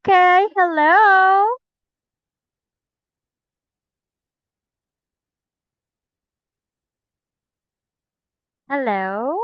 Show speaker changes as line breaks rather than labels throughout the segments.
Okay, hello. Hello.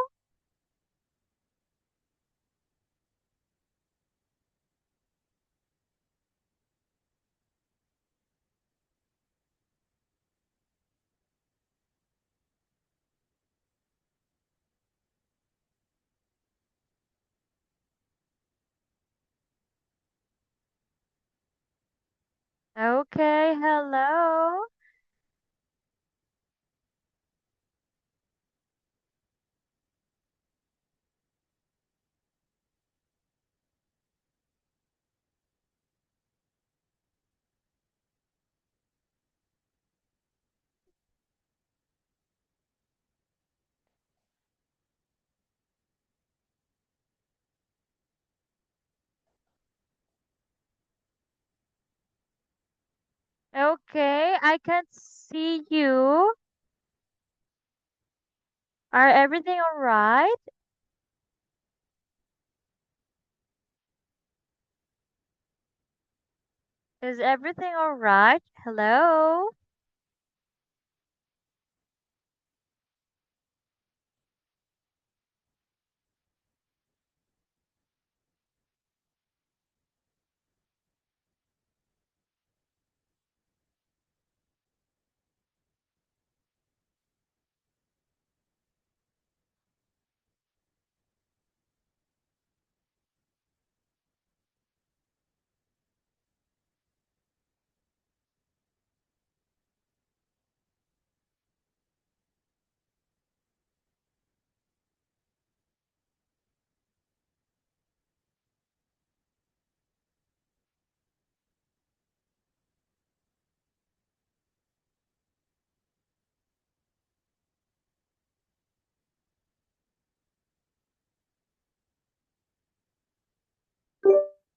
Okay, hello. Okay, I can't see you. Are everything all right? Is everything all right? Hello.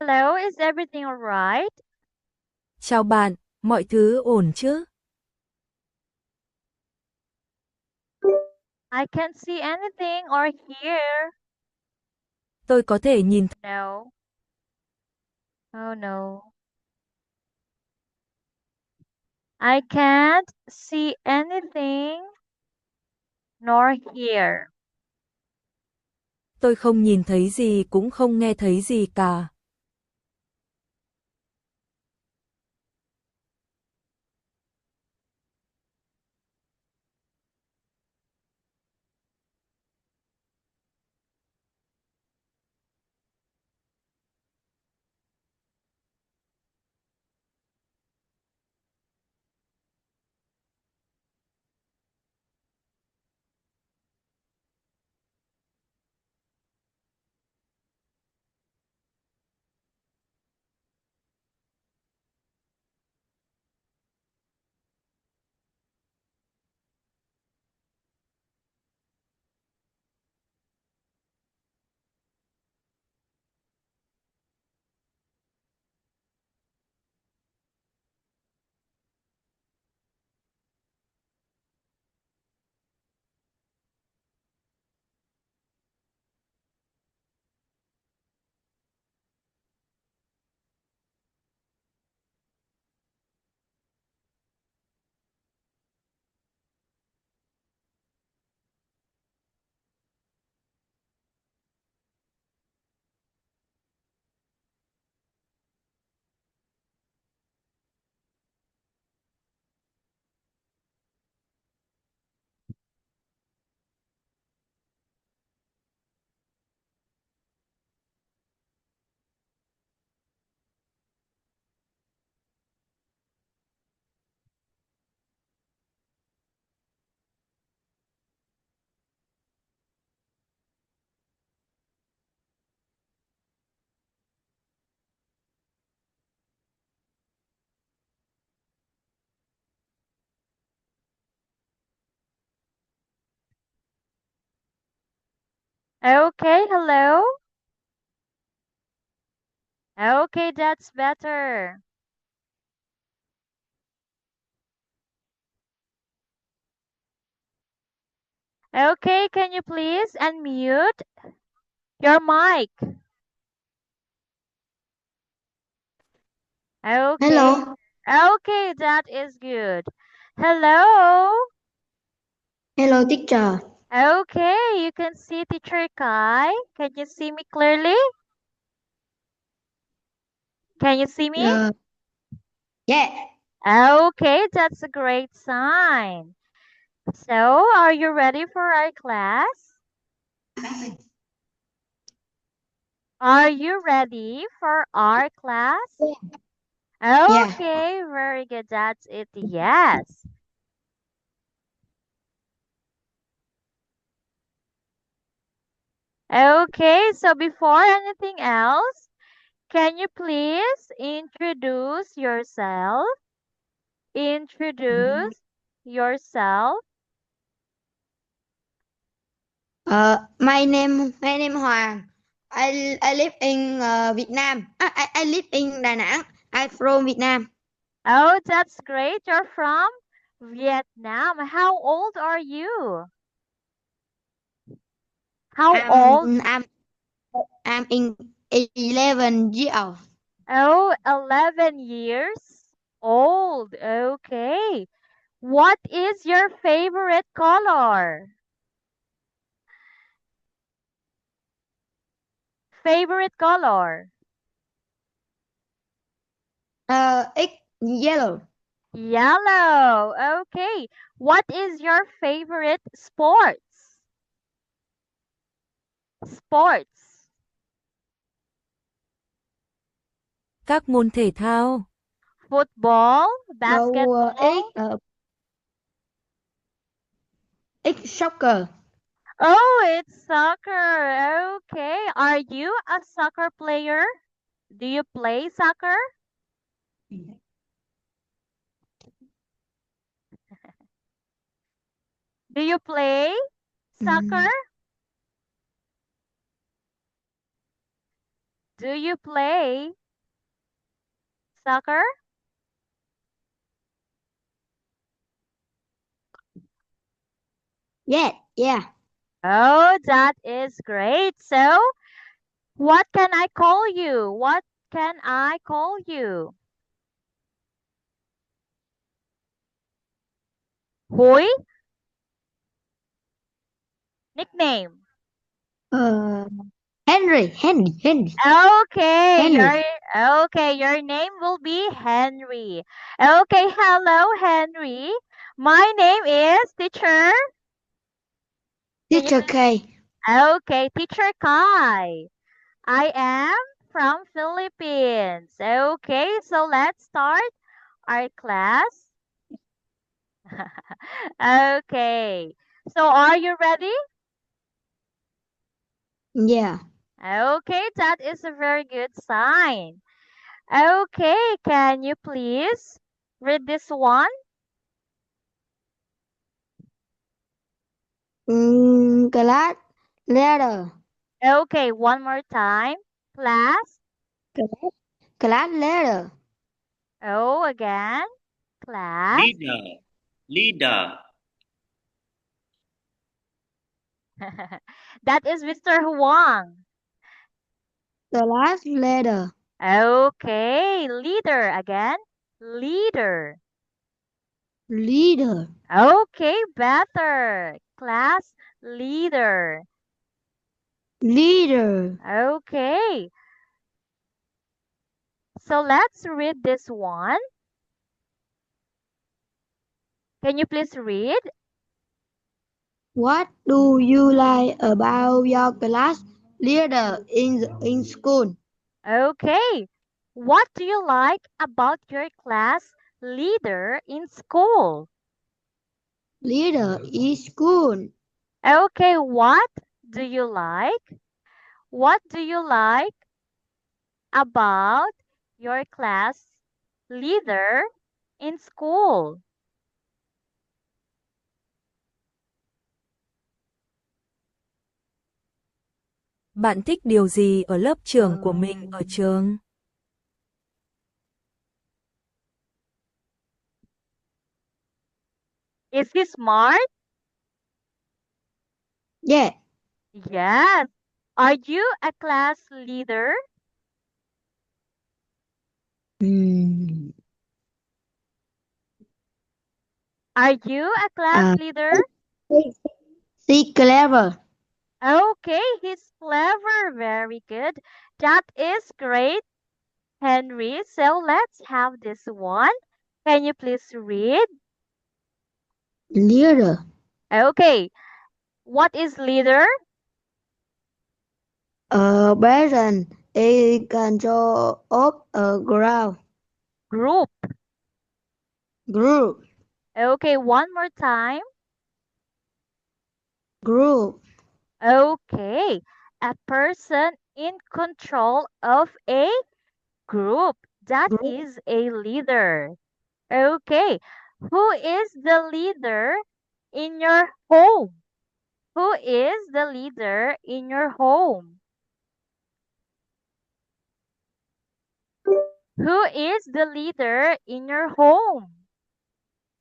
Hello, is everything all right?
Chào bạn, mọi thứ ổn chứ?
I can't see anything or hear.
Tôi có thể nhìn
No. Oh no. I can't see anything nor hear.
tôi không nhìn thấy gì cũng không nghe thấy gì cả.
Okay, hello. Okay, that's better. Okay, can you please unmute your mic? Okay.
Hello.
Okay, that is good. Hello.
Hello, teacher.
Okay, you can see Teacher Kai. Can you see me clearly? Can you see me?
Yeah.
Okay, that's a great sign. So, are you ready for our class? Are you ready for our class?
Yeah.
Okay, very good. That's it. Yes. Okay, so before anything else, can you please introduce yourself? Introduce yourself.
My name Hoàng. I live in Vietnam. I live in Đà Nẵng. I'm from Vietnam.
Oh, that's great. You're from Vietnam. How old are you? How old?
I'm in 11 years old.
Oh, 11 years old. Okay. What is your favorite color? Favorite color?
It's yellow.
Yellow. Okay. What is your favorite sports? Sports.
Các môn thể thao.
Football,
So,
basketball.
it's soccer.
Oh, it's soccer. Okay. Are you a soccer player? Do you play soccer? Do you play soccer?
Mm,
Do you play soccer?
yeah. Yeah.
Oh, that is great. So, what can I call you? What can I call you? Huy? Nickname.
Uh, Henry.
Okay,
Henry.
your name will be Henry. Okay, hello Henry. My name is Teacher. Can you
Teacher K.
Okay, Teacher Kai. I am from Philippines. Okay, so let's start our class. Okay. So are you ready?
Yeah.
Okay, that is a very good sign. Okay, can you please read this one?
Class leader.
Okay, one more time. Class.
Class, class leader.
Oh, again. Class.
Leader.
That is Mr. Huang.
Class leader.
Okay, leader again. Leader.
Leader.
Okay, better. Class leader.
Leader.
Okay, so let's read this one. Can you please read?
What do you like about your class leader in school?
Okay, what do you like about your class leader in school?
Leader in school.
Okay, what do you like? What do you like about your class leader in school?
Bạn thích điều gì ở lớp trưởng của mình ở trường?
Is he smart?
Yeah.
Yes. Are you a class leader? Are you a class
Uh,
leader?
she clever.
Okay, he's clever. Very good. That is great, Henry. So let's have this one. Can you please read?
Leader.
Okay. What is leader?
Person in control of a ground.
Group.
Group.
Okay, one more time.
Group.
Okay. A person in control of a group. That
Group.
is a leader. Okay. Who is the leader in your home? Who is the leader in your home? Who is the leader in your home?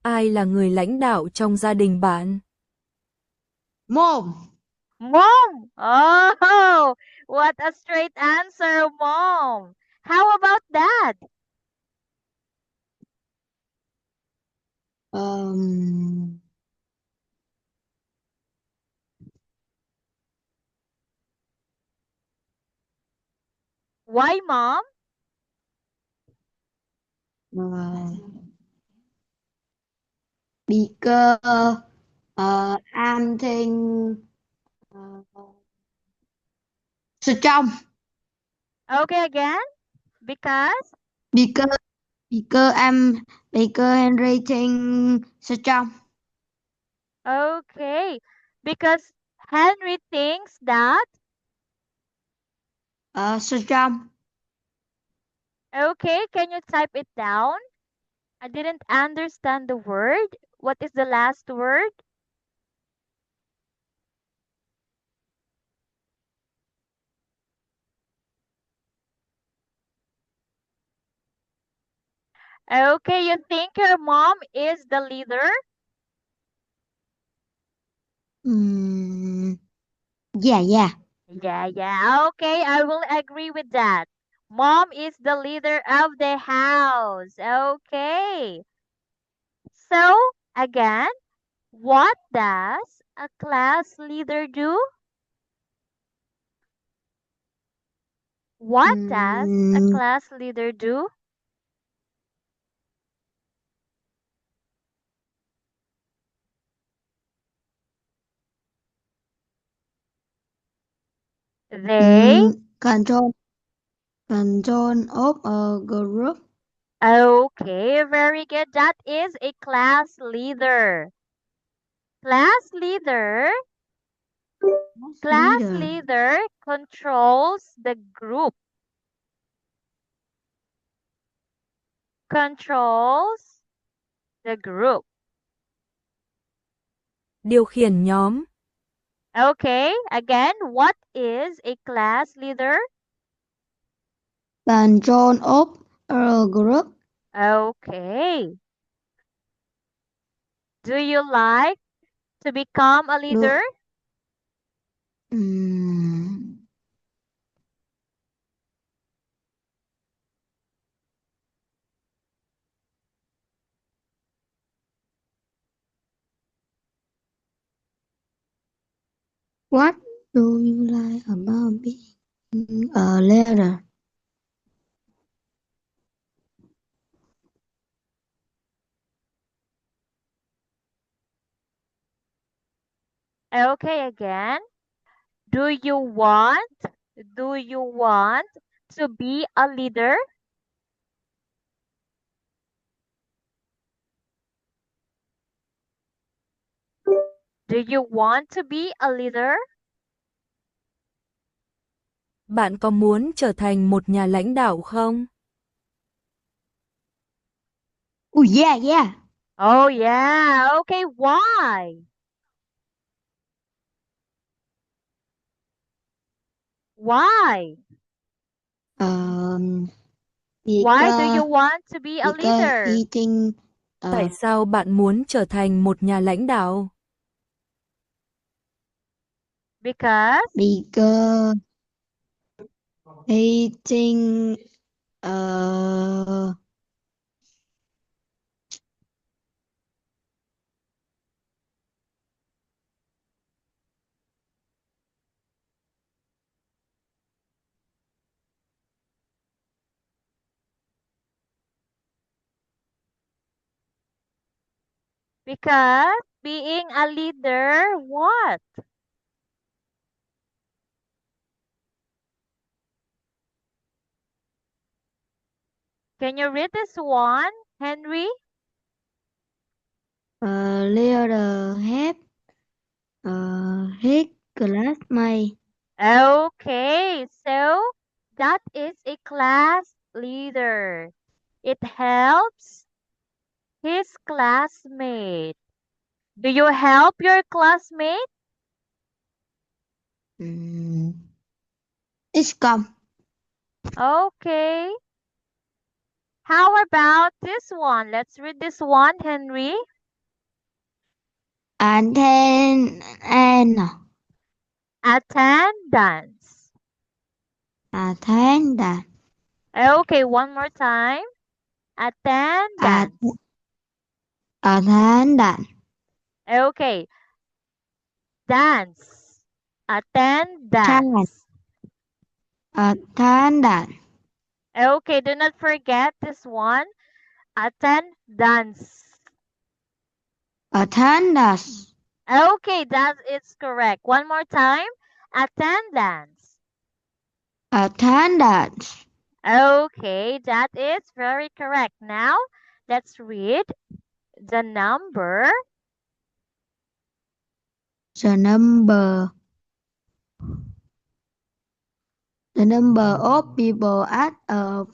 Ai là người lãnh đạo trong gia đình bạn?
Mom.
Mom. Oh, what a straight answer, Mom. How about Dad?
Um,
Why, Mom?
uh, because I'm think strong.
Okay, again. Because?
Because because Henry think strong.
Okay. Because Henry thinks that.
Strong.
Okay, can you type it down? I didn't understand the word. What is the last word? Okay, you think your mom is the leader?
Mm, yeah, yeah.
Yeah, yeah. Okay, I will agree with that. Mom is the leader of the house. Okay. So, again, what does a class leader do? What does a
Mm,
class leader do? They.
control of a group.
Okay, very good. That is a class leader. Class leader. Class
Leader.
leader controls the group. Controls the group.
Điều khiển nhóm.
Okay, again, what is a class leader?
Control of a group.
Okay. Do you like to become a leader?
Được. Mm, what do you like about being a leader?
Okay, again. Do you want do you want to be a leader? Do you want to be a leader?
Bạn có muốn trở thành một nhà lãnh đạo không?
Oh, yeah, yeah.
Oh yeah. Okay, why? Why?
Um,
Why do you
because
want to be a leader?
eating
Tại sao bạn muốn trở thành một nhà lãnh đạo?
Because
because eating uh
Because being a leader, what? Can you read this one, Henry?
Leader help his classmate.
Okay, so that is a class leader. It helps his classmate. Do you help your classmate?
It's come.
Okay. How about this one? Let's read this one, Henry.
And then
Attendance.
attendance.
Okay, one more time.
At
Attendance.
attendance.
Okay, dance.
Attendance.
Attendance.
Attendance.
Okay, do not forget this one. Attendance.
Attendance.
Okay, that is correct. One more time. Attendance.
Attendance.
Okay, that is very correct. Now, let's read the number.
The of people at a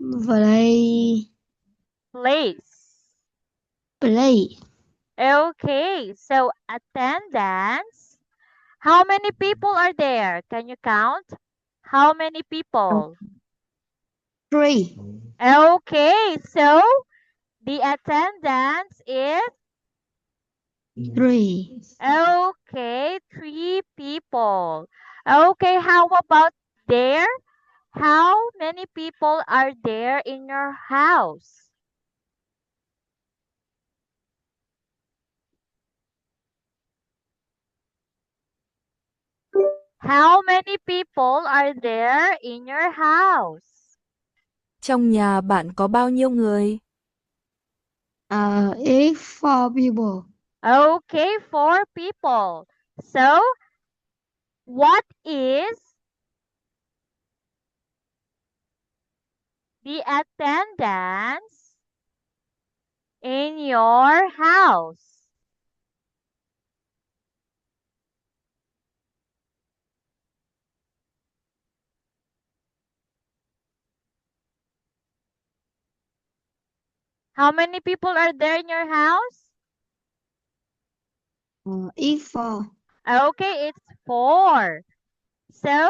play
Place.
play.
Okay, so attendance. How many people are there? Can you count? How many people?
3.
Okay, so the attendance is
3.
okay, 3 people. Okay, how about there? How many people are there in your house? How many people are there in your house?
Trong nhà bạn có bao nhiêu người?
It's 4 people.
Okay, 4 people. So, what is the attendance in your house? How many people are there in your house?
It's 4.
Okay, it's 4. So,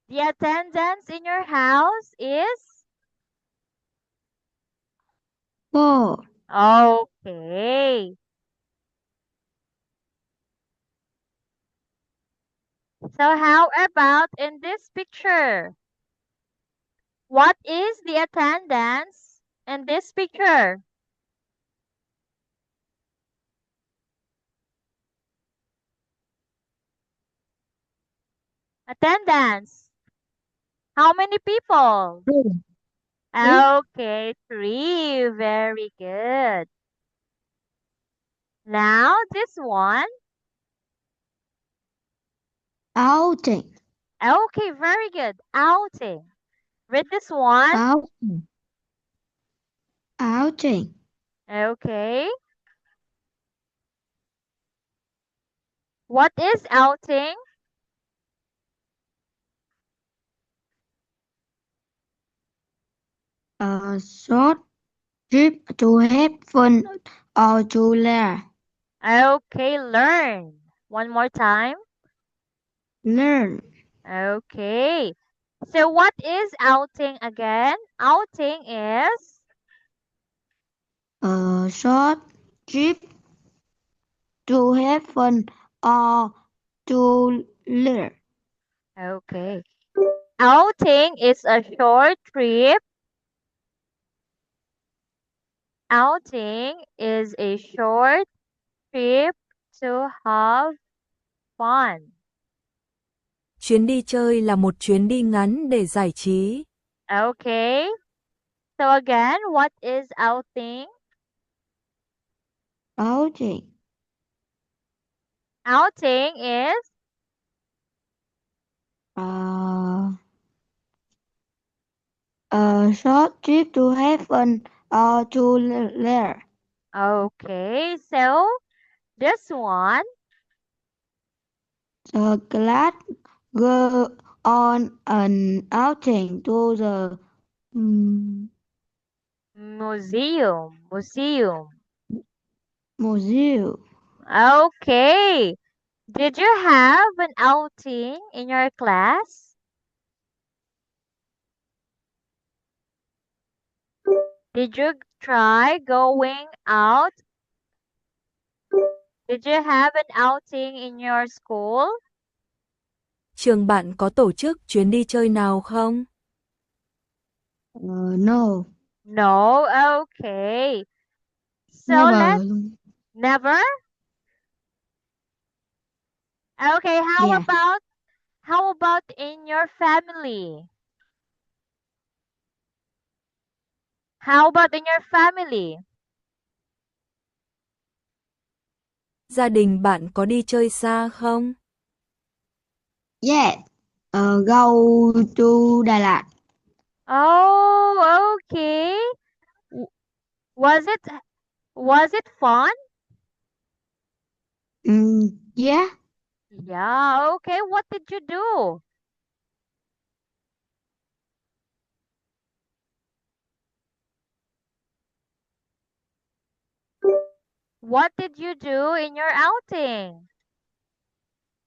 the attendance in your house is
4.
okay. So, how about in this picture? What is the attendance in this picture? Attendance. How many people?
3.
Okay, 3. Very good. Now, this one.
Outing.
Okay, very good. Outing. Read this one.
Outing. Outing.
Okay. What is outing?
A short trip to have fun or to learn.
Okay, learn. One more time.
Learn.
Okay. So what is outing again? Outing is
A short trip to have fun or to learn.
okay. Outing is a short trip. Outing is a short trip to have fun.
Chuyến đi chơi là một chuyến đi ngắn để giải trí.
Okay. So again, what is outing?
Outing.
Outing is
Uh, a short trip to have fun or to learn.
okay. So this one,
The class go on an outing to the mm,
museum.
museum.
Okay. Did you have an outing in your class? Did you try going out? Did you have an outing in your school?
Trường bạn có tổ chức chuyến đi chơi nào không?
No,
No. Okay. So
never
let's
luôn.
never. Okay,
Yeah.
how about in your family? How about in your family?
Gia đình bạn có đi chơi xa không?
Yeah. Go to Đà Lạt.
Oh, okay. W- Was it fun?
Yeah.
Yeah, okay. What did you do? What did you do in your outing?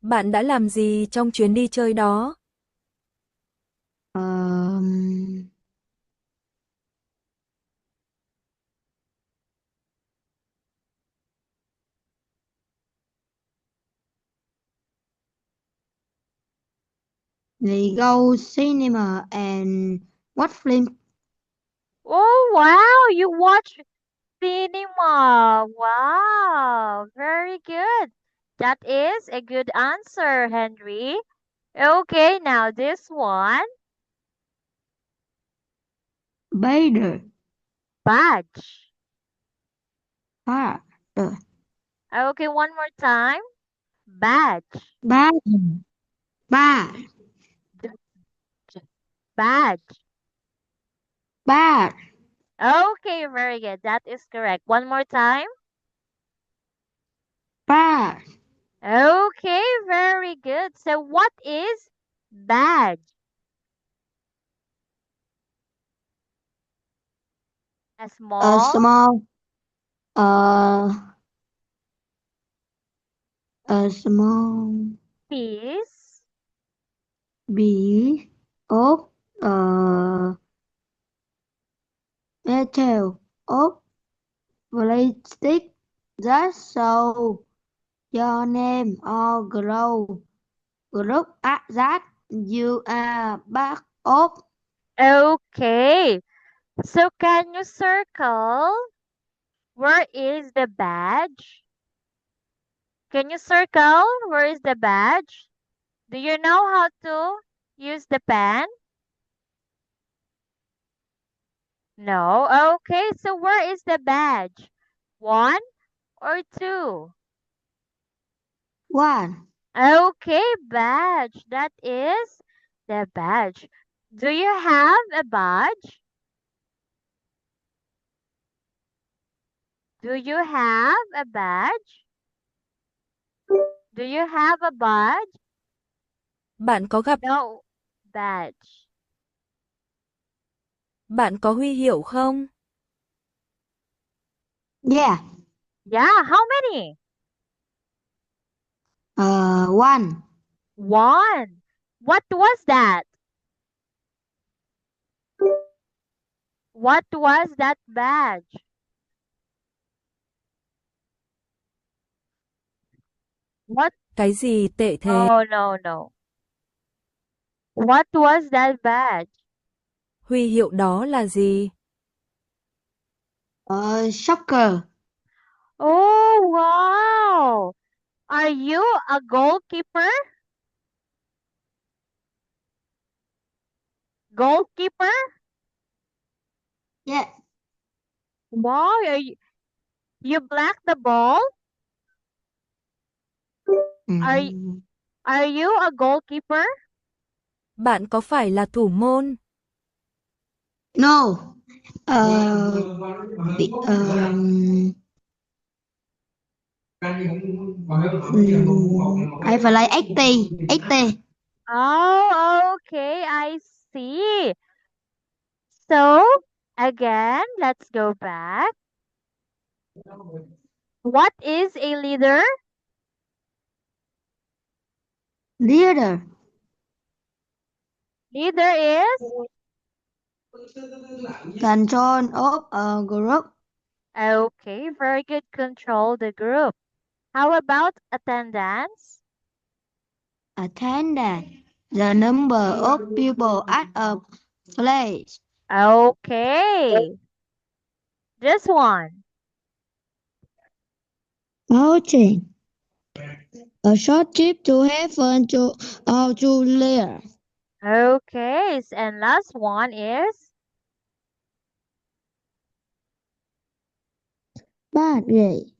Bạn đã làm gì trong chuyến đi chơi đó?
Um, they go cinema and watch film.
Oh, wow, you watch cinema. Wow, very good. That is a good answer, Henry. Okay, now this one.
Bader.
Badge.
Bar.
Okay, one more time. Badge.
Bar. Bar.
D- Badge.
Bar.
Okay, very good. That is correct. One more time.
Bar.
Okay, very good. So what is badge? A
A
small
small. Uh, a small
piece
piece of metal of plastic that show your name or group that you are part of.
Okay. So can you circle where is the badge? Can you circle where is the badge? Do you know how to use the pen? No. Okay. So where is the badge? One or two?
One.
Okay, badge. That is the badge. Do you have a badge? Do you have a badge? Do you have a badge?
Bạn có gặp,
No, badge.
bạn có huy hiệu không?
Yeah.
Yeah, how many?
One.
One. What was that? What was that badge? What?
Cái gì tệ thế?
No. What was that badge?
Huy hiệu đó là gì?
Soccer.
Oh, wow. Are you a goalkeeper? Goalkeeper?
Yeah.
Wow, you black the ball? Are y-
Mm.
are you a goalkeeper?
Bạn có phải là thủ môn?
No. Bị- I phải lấy 80. 80.
Oh, okay, I see. So, again, let's go back. What is a leader?
Leader.
Leader is?
Control of a group.
Okay, very good. Control the group. How about attendance?
Attendance. The number of people at a place.
Okay, this one.
Outing. A short trip to heaven to Lear.
Okay, and last one is
Badge.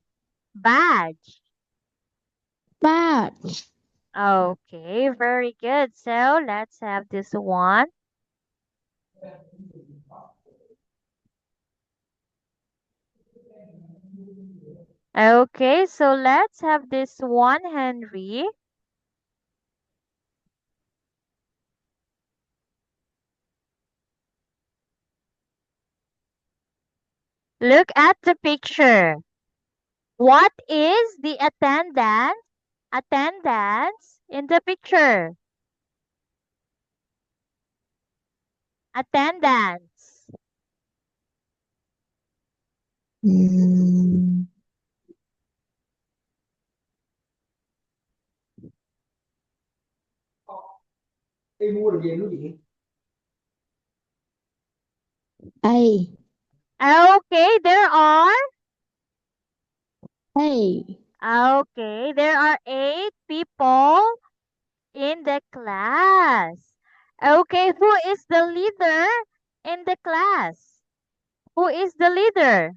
badge.
Badge.
Okay, very good. So let's have this one. Okay, so let's have this one, Henry. Look at the picture. What is the attendance in the picture? Attendance.
Mm. A.
Okay, there are.
A.
Okay, there are 8 people in the class. Okay, who is the leader in the class? Who is the leader?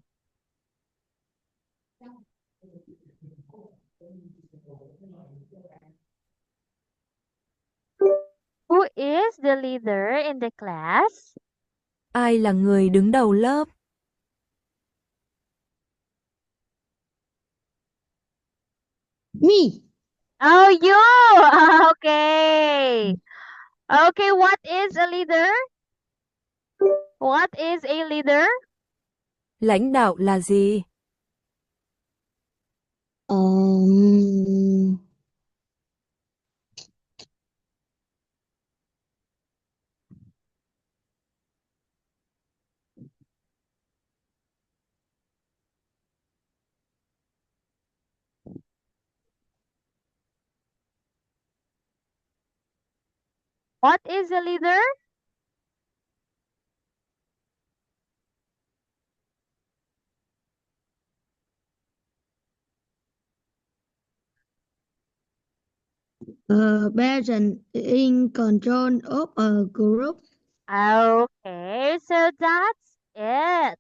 Who is the leader in the class?
Ai là người đứng đầu lớp?
Me.
Oh, you! Okay. Okay, what is a leader? What is a leader?
Lãnh đạo là gì?
Um,
What is a leader?
a person in control of a group.
Okay, so that's it.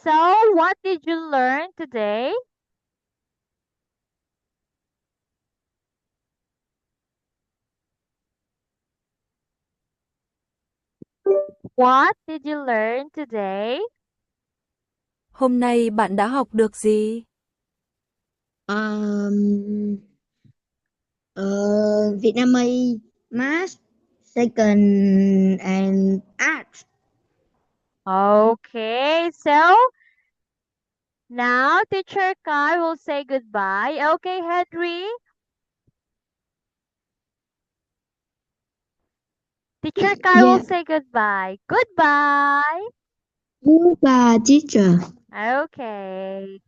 So, what did you learn today? What did you learn today?
Hôm nay bạn đã học được gì?
Vietnamese, math, second, and art.
Okay, so now teacher Kai will say goodbye. Okay, Henry? Teacher Kai will
Yeah.
say goodbye. Goodbye.
Goodbye, teacher.
Okay.